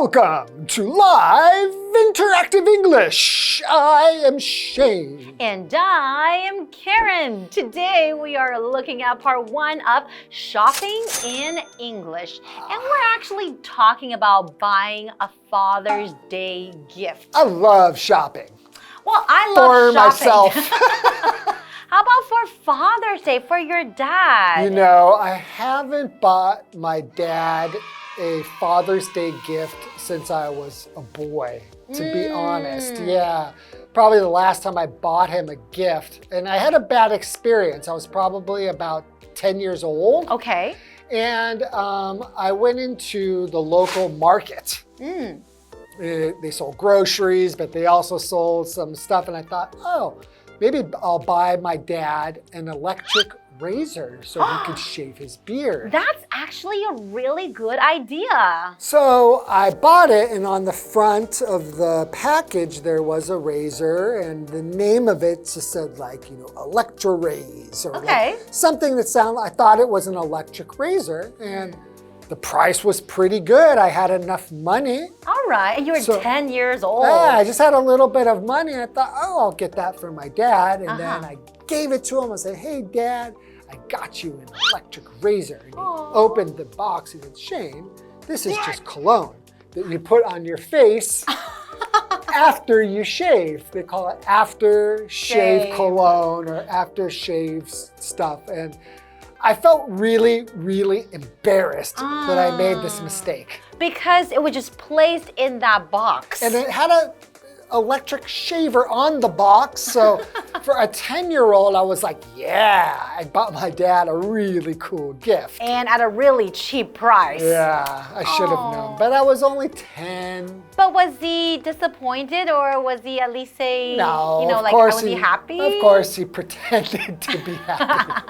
Welcome to Live Interactive English. I am Shane. And I am Karen. Today we are looking at part 1 of shopping in English. And we're actually talking about buying a Father's Day gift. I love shopping. Well, I love shopping. For myself. How about for Father's Day, for your dad? You know, I haven't bought my dad a Father's Day gift since I was a boy, to be honest. Yeah, probably the last time I bought him a gift. And I had a bad experience. I was probably about 10 years old. Okay. And I went into the local market. They sold groceries, but they also sold some stuff. And I thought, oh, maybe I'll buy my dad an electric razor so he could shave his beard. That's actually a really good idea. So I bought it, and on the front of the package there was a razor, and the name of it just said, like, you know, Electro-Raise, or like something that sounded, I thought it was an electric razor, and the price was pretty good. I had enough money. All right, and you were 10 years old. Yeah, I just had a little bit of money. I thought, oh, I'll get that for my dad. And then I gave it to him. I said, hey, Dad, I got you an electric razor. And he opened the box. He said, Shane, this is just cologne that you put on your face after you shave. They call it after-shave cologne or after-shave stuff. And I felt really, really embarrassed that I made this mistake. Because it was just placed in that box. And it had an electric shaver on the box. So for a 10-year-old, I was like, yeah, I bought my dad a really cool gift. And at a really cheap price. Yeah, I should have known. But I was only 10. But was he disappointed, or was he at least saying, no, you know, like, was he happy? Of course, he pretended to be happy.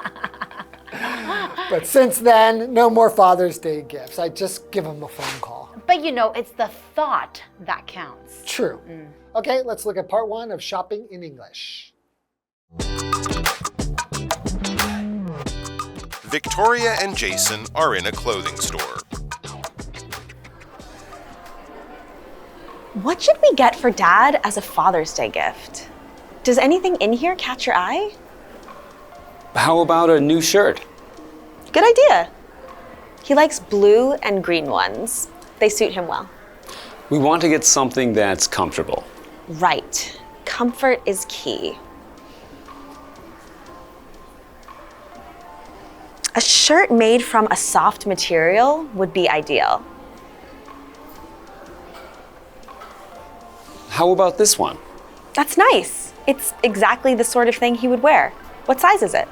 But since then, no more Father's Day gifts. I just give him a phone call. But you know, it's the thought that counts. True. Okay, let's look at part 1 of shopping in English. Victoria and Jason are in a clothing store. What should we get for Dad as a Father's Day gift? Does anything in here catch your eye? How about a new shirt? Good idea. He likes blue and green ones. They suit him well. We want to get something that's comfortable. Right. Comfort is key. A shirt made from a soft material would be ideal. How about this one? That's nice. It's exactly the sort of thing he would wear. What size is it?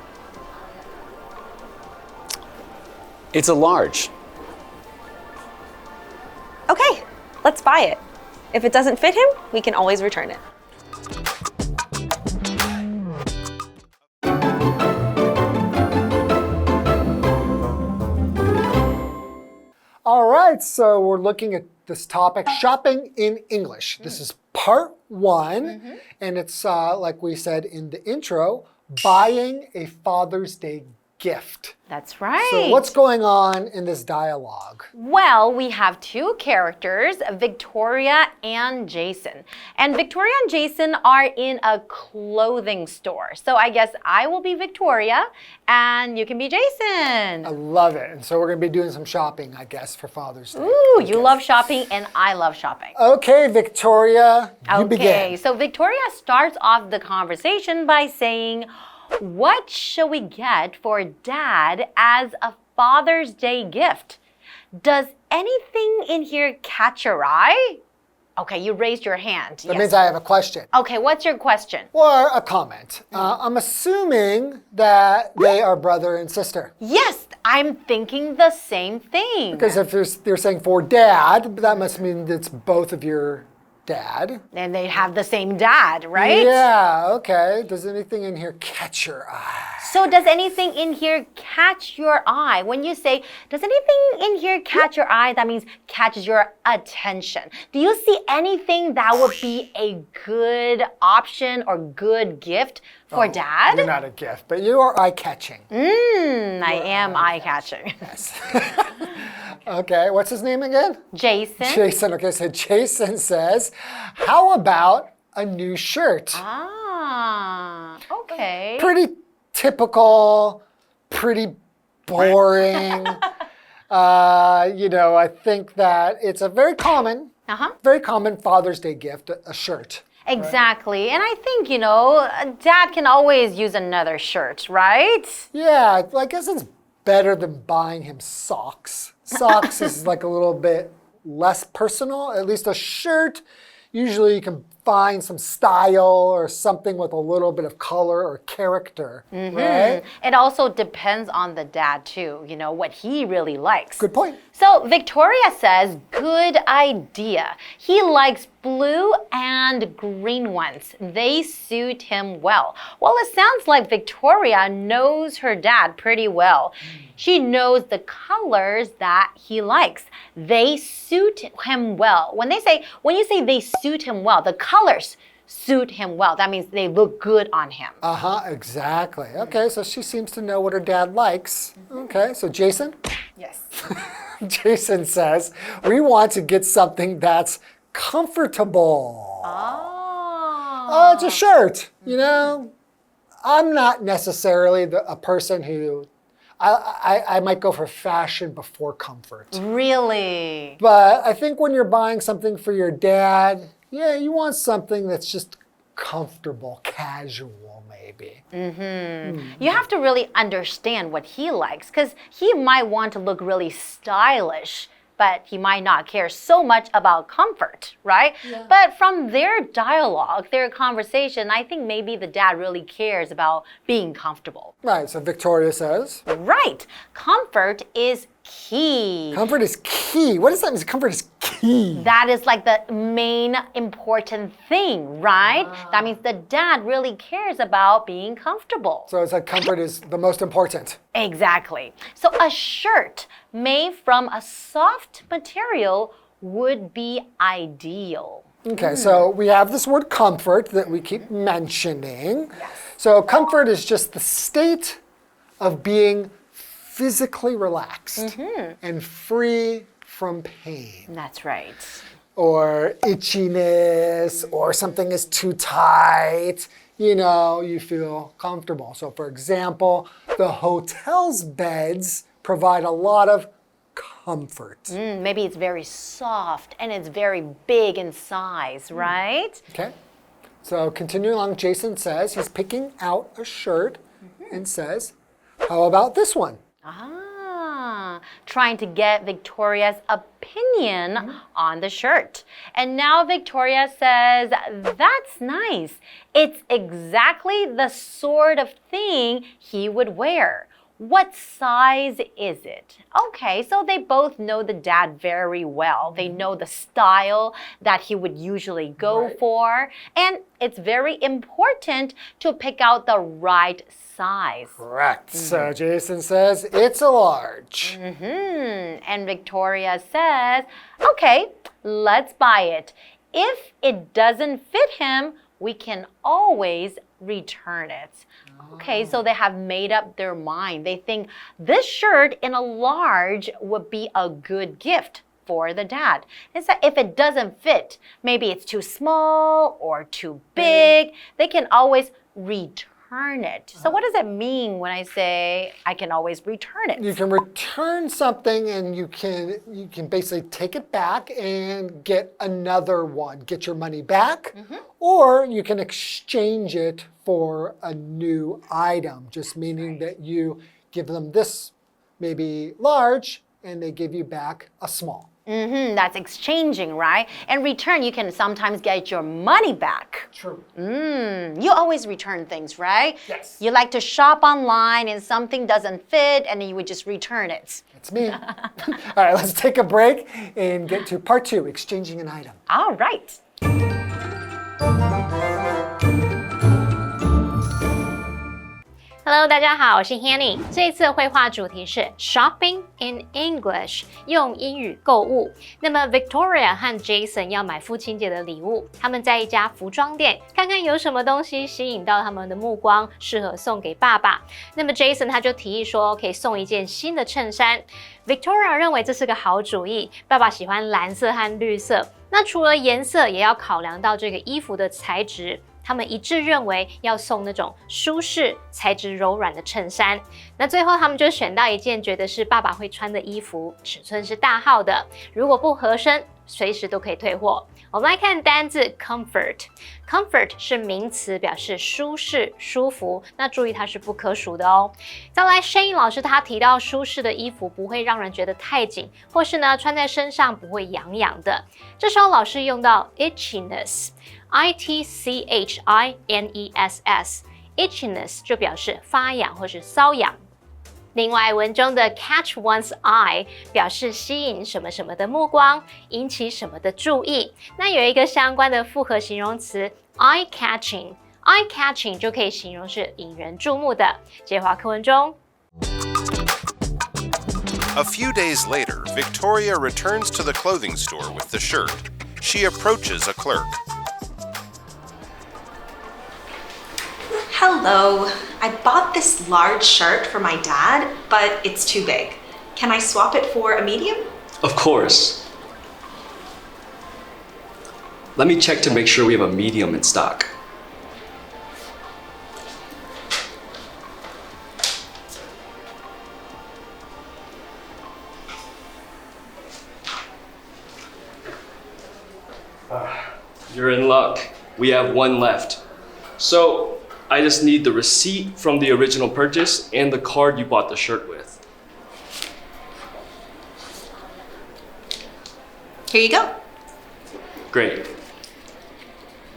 It's a large. Okay, let's buy it. If it doesn't fit him, we can always return it. All right, so we're looking at this topic, shopping in English. This is part 1, and it's, like we said in the intro, buying a Father's Day gift. That's right. So what's going on in this dialogue? Well, we have 2 characters, Victoria and Jason. And Victoria and Jason are in a clothing store. So I guess I will be Victoria and you can be Jason. I love it. And so we're going to be doing some shopping, I guess, for Father's Day. Ooh, you love shopping and I love shopping. Okay, Victoria, you begin. Okay, so Victoria starts off the conversation by saying, what should we get for Dad as a Father's Day gift? Does anything in here catch your eye? Okay, you raised your hand. That means I have a question. Okay, what's your question? Or a comment. I'm assuming that they are brother and sister. Yes, I'm thinking the same thing. Because if they're saying for Dad, that must mean it's both of your dad. And they have the same dad, right? Yeah, okay. Does anything in here catch your eye? So does anything in here catch your eye? When you say, does anything in here catch your eye, that means catches your attention. Do you see anything that would be a good option or good gift for Dad? You're not a gift, but you are eye-catching. I am eye-catching. Yes. Okay, what's his name again? Jason. Jason. Okay, so Jason says, how about a new shirt? Okay. Pretty typical, pretty boring. I think that it's a very common Father's Day gift, a shirt. Exactly. Right? And I think, Dad can always use another shirt, right? Yeah, I guess it's better than buying him socks. Socks is like a little bit less personal. At least a shirt, usually you can find some style or something with a little bit of color or character, right? It also depends on the dad too, what he really likes. Good point. So Victoria says, good idea. He likes blue and green ones. They suit him well. Well, it sounds like Victoria knows her dad pretty well. She knows the colors that he likes. They suit him well. When you say they suit him well, the colors suit him well. That means they look good on him. Exactly. Okay, so she seems to know what her dad likes. Okay, so Jason? Yes. Jason says, we want to get something that's comfortable. It's a shirt, I'm not necessarily a person who, I might go for fashion before comfort. Really? But I think when you're buying something for your dad, you want something that's just comfortable, casual maybe. You have to really understand what he likes because he might want to look really stylish, but he might not care so much about comfort, right? Yeah. But from their dialogue, their conversation, I think maybe the dad really cares about being comfortable. Right, so Victoria says? Right, comfort is key. Comfort is key. What does that mean? Comfort is key. That is like the main important thing, right? That means the dad really cares about being comfortable. So it's like comfort is the most important. Exactly. So a shirt made from a soft material would be ideal. Okay, so we have this word comfort that we keep mentioning. Yes. So comfort is just the state of being physically relaxed and free from pain. That's right. Or itchiness, or something is too tight. You feel comfortable. So for example, the hotel's beds provide a lot of comfort. Maybe it's very soft and it's very big in size, right? Okay. So continuing along, Jason says he's picking out a shirt and says, how about this one? Trying to get Victoria's opinion on the shirt. And now Victoria says, that's nice. It's exactly the sort of thing he would wear. What size is it? Okay, so they both know the dad very well. They know the style that he would usually go for. And it's very important to pick out the right size. Correct. So Jason says it's a large. And Victoria says, okay, let's buy it. If it doesn't fit him, we can always return it. Okay, so they have made up their mind. They think this shirt in a large would be a good gift for the dad. It's that if it doesn't fit, maybe it's too small or too big, they can always return it. So what does it mean when I say I can always return it? You can return something and you can basically take it back and get another one, get your money back, or you can exchange it for a new item, just meaning that you give them this maybe large and they give you back a small. That's exchanging, right? And return, you can sometimes get your money back. True. You always return things, right? Yes. You like to shop online and something doesn't fit and then you would just return it. That's me. All right, let's take a break and get to part 2, exchanging an item. All right. Hello， 大家好，我是 Hanny。这一次的绘画主题是 Shopping in English， 用英语购物。那么 Victoria 和 Jason 要买父亲节的礼物，他们在一家服装店看看有什么东西吸引到他们的目光，适合送给爸爸。那么 Jason 他就提议说，可以送一件新的衬衫。Victoria 认为这是个好主意，爸爸喜欢蓝色和绿色。那除了颜色，也要考量到这个衣服的材质。他们一致认为要送那种舒适、材质柔软的衬衫。那最后他们就选到一件觉得是爸爸会穿的衣服，尺寸是大号的，如果不合身，随时都可以退货。我们来看单字 comfort。comfort 是名词，表示舒适、舒服。那注意它是不可数的哦。再来 Shane 老师他提到舒适的衣服不会让人觉得太紧，或是呢穿在身上不会痒痒的。这时候老师用到 itchiness。itchiness 就表示发痒或是瘙痒。另外，文中的 catch one's eye 表示吸引什么什么的目光，引起什么的注意。那有一个相关的复合形容词 eye catching。eye catching 就可以形容是引人注目的。接话课文中。A few days later, Victoria returns to the clothing store with the shirt. She approaches a clerk. Hello, I bought this large shirt for my dad, but it's too big. Can I swap it for a medium? Of course. Let me check to make sure we have a medium in stock. You're in luck. We have one left. So, I just need the receipt from the original purchase and the card you bought the shirt with. Here you go. Great.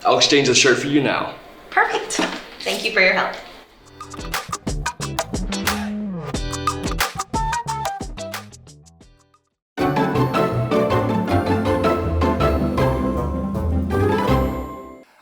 I'll exchange the shirt for you now. Perfect. Thank you for your help.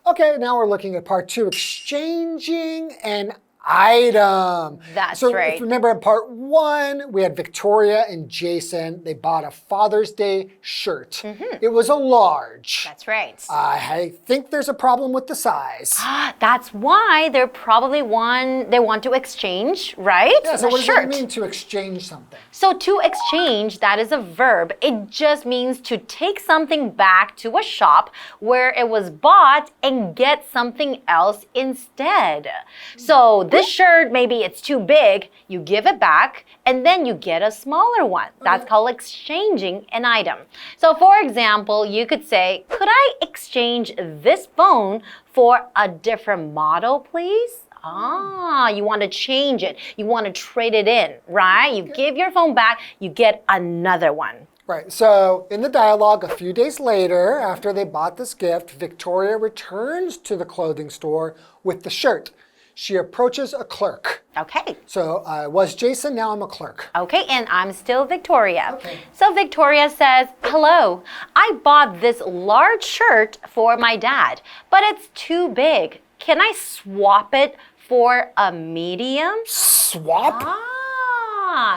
Okay, now we're looking at part 2, exchanging an item. That's so right. If you remember in part 1, we had Victoria and Jason. They bought a Father's Day shirt. It was a large. That's right. I think there's a problem with the size. That's why they want to exchange, right? Yeah, so the what does shirt. that mean to exchange something? So to exchange, that is a verb. It just means to take something back to a shop where it was bought and get something else instead. So this shirt, maybe it's too big, you give it back, and then you get a smaller one. That's called exchanging an item. So for example, you could say, could I exchange this phone for a different model, please? You want to change it. You want to trade it in, right? You give your phone back, you get another one. Right, so in the dialogue, a few days later, after they bought this gift, Victoria returns to the clothing store with the shirt. She approaches a clerk. Okay. So I was Jason, now I'm a clerk. Okay, and I'm still Victoria. Okay. So Victoria says, hello, I bought this large shirt for my dad, but it's too big. Can I swap it for a medium? Swap?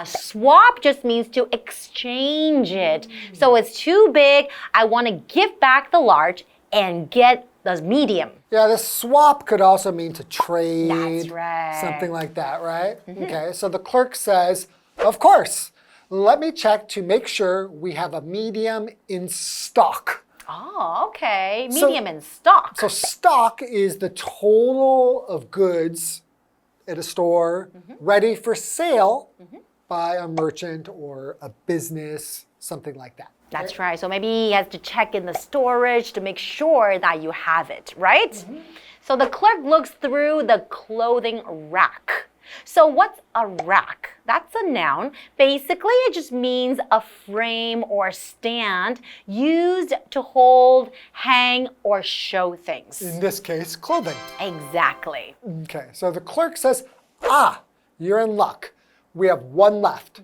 Swap just means to exchange it. So it's too big. I want to give back the large and get the medium. Yeah, the swap could also mean to trade. That's right. Something like that, right? Okay, so the clerk says, of course. Let me check to make sure we have a medium in stock. Oh, okay. Medium in stock. So stock is the total of goods at a store ready for sale by a merchant or a business, something like that. That's right. So maybe he has to check in the storage to make sure that you have it, right? So the clerk looks through the clothing rack. So what's a rack? That's a noun. Basically, it just means a frame or stand used to hold, hang, or show things. In this case, clothing. Exactly. Okay, so the clerk says, you're in luck. We have one left.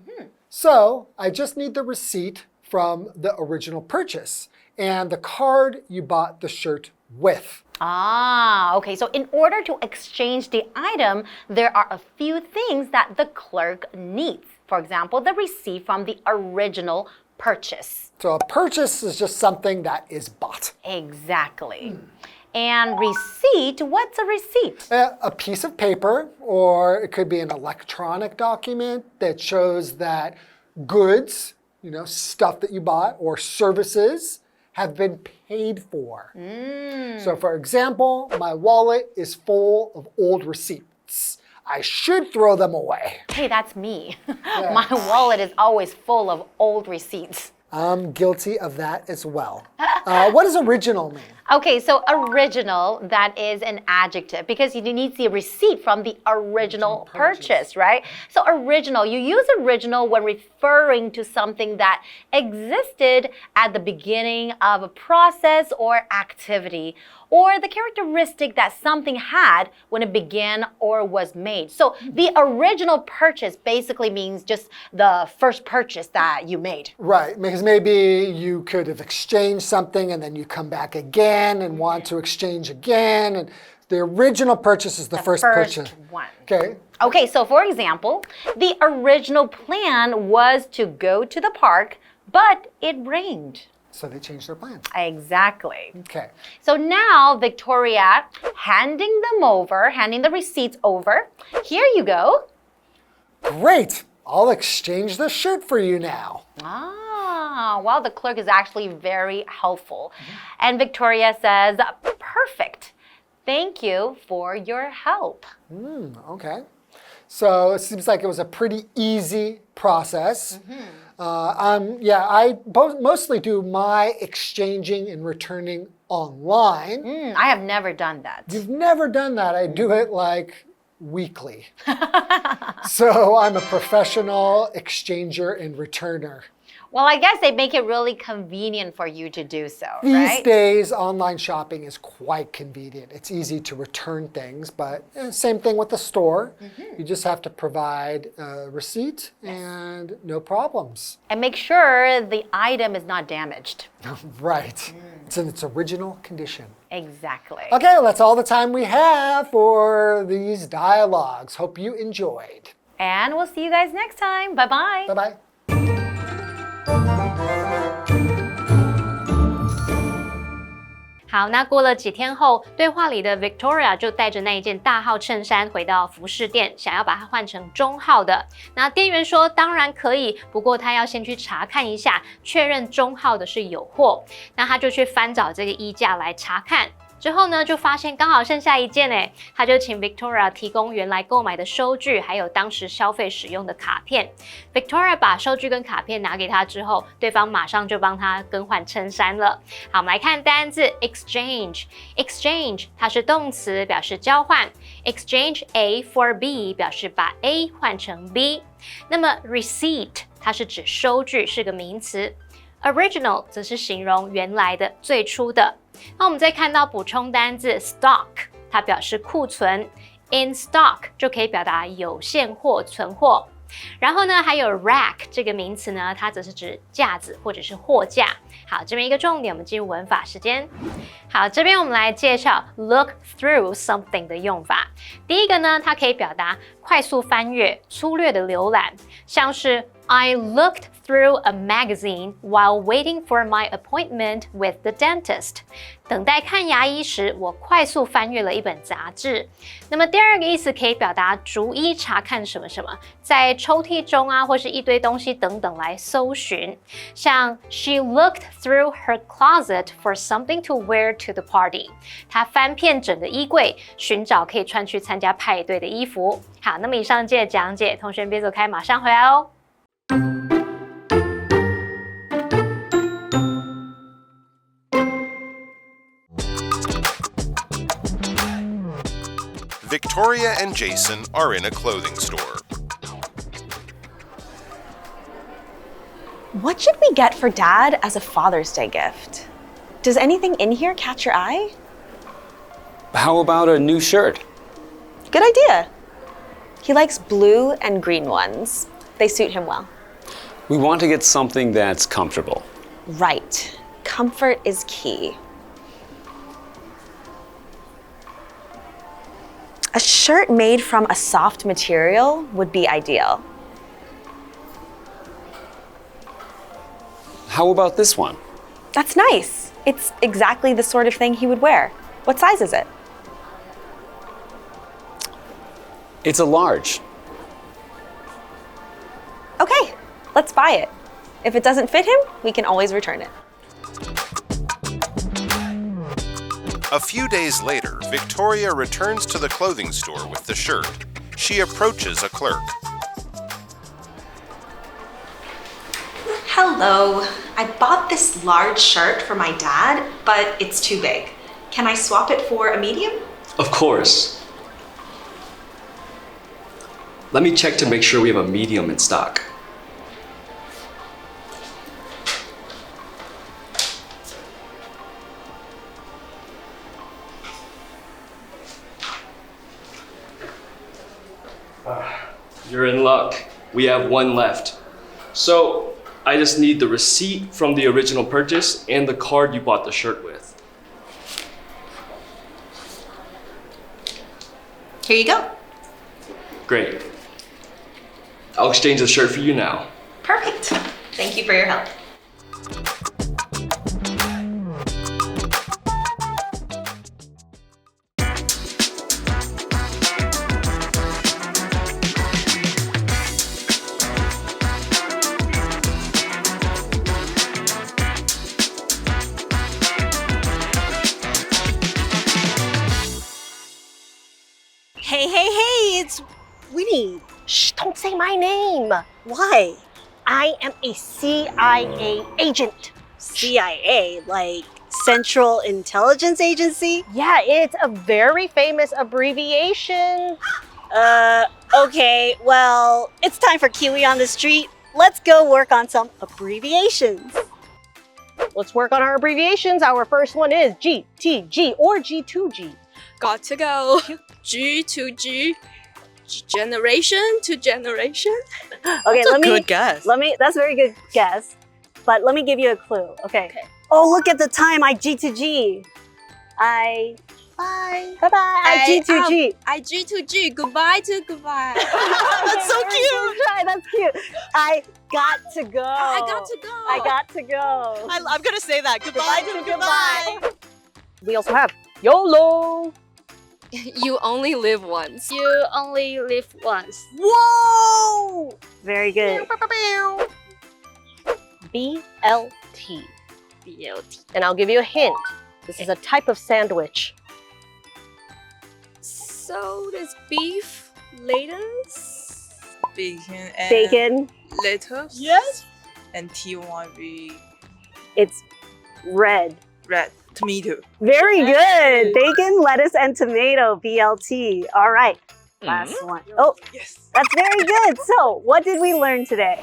So I just need the receipt from the original purchase and the card you bought the shirt with. Ah, okay. So in order to exchange the item, there are a few things that the clerk needs. For example, the receipt from the original purchase. So a purchase is just something that is bought. Exactly. And receipt, what's a receipt? A piece of paper, or it could be an electronic document that shows that goods, stuff that you bought, or services have been paid for. So for example, my wallet is full of old receipts. I should throw them away. Hey, that's me. My wallet is always full of old receipts. I'm guilty of that as well. What does original mean? Okay, so original, that is an adjective because you need the receipt from the original purchase, right? So original, you use original when referring to something that existed at the beginning of a process or activity, or the characteristic that something had when it began or was made. So the original purchase basically means just the first purchase that you made. Right, because maybe you could have exchanged something and then you come back again and want to exchange again. And the original purchase is the first purchase. One. Okay. Okay, so for example, the original plan was to go to the park, but it rained. So they changed their plan. Exactly. Okay. So now, Victoria, handing the receipts over. Here you go. Great. I'll exchange the shirt for you now. Ah, well, the clerk is actually very helpful. And Victoria says, perfect. Thank you for your help. Okay. So it seems like it was a pretty easy process. I mostly do my exchanging and returning online. I have never done that. You've never done that. I do it like weekly. So I'm a professional exchanger and returner. Well, I guess they make it really convenient for you to do so, These right? days, online shopping is quite convenient. It's easy to return things, but same thing with the store. You just have to provide a receipt and no problems. And make sure the item is not damaged. Right. It's in its original condition. Exactly. Okay, well, that's all the time we have for these dialogues. Hope you enjoyed. And we'll see you guys next time. Bye-bye. Bye-bye. 好，那过了几天后，对话里的 Victoria 就带着那一件大号衬衫回到服饰店，想要把它换成中号的。那店员说当然可以，不过他要先去查看一下，确认中号的是有货。那他就去翻找这个衣架来查看。之后呢，就发现刚好剩下一件诶，他就请 Victoria 提供原来购买的收据，还有当时消费使用的卡片。Victoria 把收据跟卡片拿给他之后，对方马上就帮他更换衬衫了。好，我们来看单字 exchange。exchange 它是动词，表示交换。exchange A for B 表示把 A 换成 B。那么 receipt 它是指收据，是个名词。original 则是形容原来的、最初的。那我们再看到补充单字 stock， 它表示库存 ，in stock 就可以表达有现货、存货。然后呢，还有 rack 这个名词呢，它则是指架子或者是货架。好，这边一个重点，我们进入文法时间。好，这边我们来介绍 look through something 的用法。第一个呢，它可以表达快速翻阅、粗略的浏览，像是 I looked through a magazine while waiting for my appointment with the dentist. 等待看牙医时，我快速翻阅了一本杂志。那么第二个意思可以表达逐一查看什么什么，在抽屉中啊，或是一堆东西等等来搜寻。像 She looked through her closet for something to wear to the party. 她翻遍整个衣柜，寻找可以穿去参加派对的衣服。好，那么以上这些讲解，同学们别走开，马上回来哦。Victoria and Jason are in a clothing store. What should we get for Dad as a Father's Day gift? Does anything in here catch your eye? How about a new shirt? Good idea. He likes blue and green ones. They suit him well. We want to get something that's comfortable. Right. Comfort is key. A shirt made from a soft material would be ideal. How about this one? That's nice. It's exactly the sort of thing he would wear. What size is it? It's a large. Okay, let's buy it. If it doesn't fit him, we can always return it. A few days later, Victoria returns to the clothing store with the shirt. She approaches a clerk. Hello. I bought this large shirt for my dad, but it's too big. Can I swap it for a medium? Of course. Let me check to make sure we have a medium in stock. You're in luck. We have one left. So I just need the receipt from the original purchase and the card you bought the shirt with. Here you go. Great. I'll exchange the shirt for you now. Perfect. Thank you for your help. Hey, it's Winnie. Shh, don't say my name. Why? I am a CIA agent. CIA, like Central Intelligence Agency? Yeah, it's a very famous abbreviation. Okay, well, it's time for KiWi on the street. Let's go work on some abbreviations. Let's work on our abbreviations. Our first one is GTG or G2G. Got to go. G to G. Generation to generation. Okay, That's a good guess. That's a very good guess. But let me give you a clue. Okay. Oh, look at the time. I G to G. Bye. Bye-bye. I G to G. I G to G. Goodbye to goodbye. That's so cute. That's cute. I got to go. I got to go. I got to go. I'm gonna say that. Goodbye to goodbye. We also have YOLO. You only live once. You only live once. Whoa! Very good. BLT. BLT. And I'll give you a hint. This is a type of sandwich. So there's beef, lettuce, bacon and Bacon. lettuce. Yes. And T1 It's red. red tomato. Very good. Bacon, lettuce, and tomato. BLT. All right. Last one. Oh, Yes. that's very good. So, what did we learn today?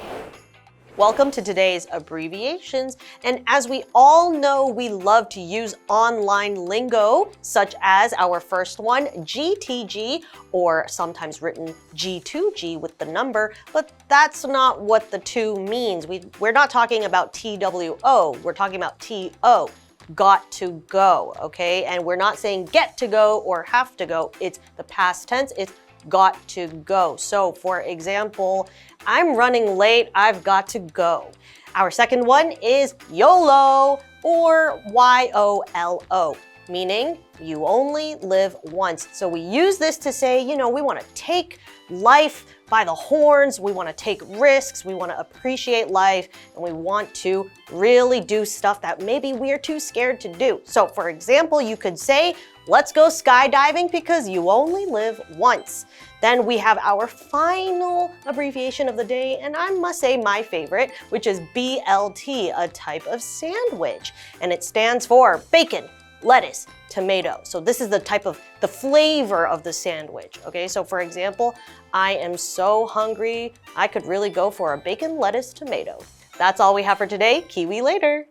Welcome to today's abbreviations. And as we all know, we love to use online lingo, such as our first one, GTG, or sometimes written G2G with the number, but that's not what the 2 means. We're not talking about TWO, we're talking about TO. Got to go, okay? And we're not saying get to go or have to go. It's the past tense, it's got to go. So for example, I'm running late, I've got to go. Our second one is YOLO or YOLO, meaning you only live once. So we use this to say, you know, we want to take life by the horns, we want to take risks, we want to appreciate life, and we want to really do stuff that maybe we're too scared to do. So for example, you could say, let's go skydiving because you only live once. Then we have our final abbreviation of the day, and I must say my favorite, which is BLT, a type of sandwich. And it stands for bacon, lettuce, tomato. So this is the type of, the flavor of the sandwich, okay? So for example, I am so hungry, I could really go for a bacon, lettuce, tomato. That's all we have for today. KiWi later.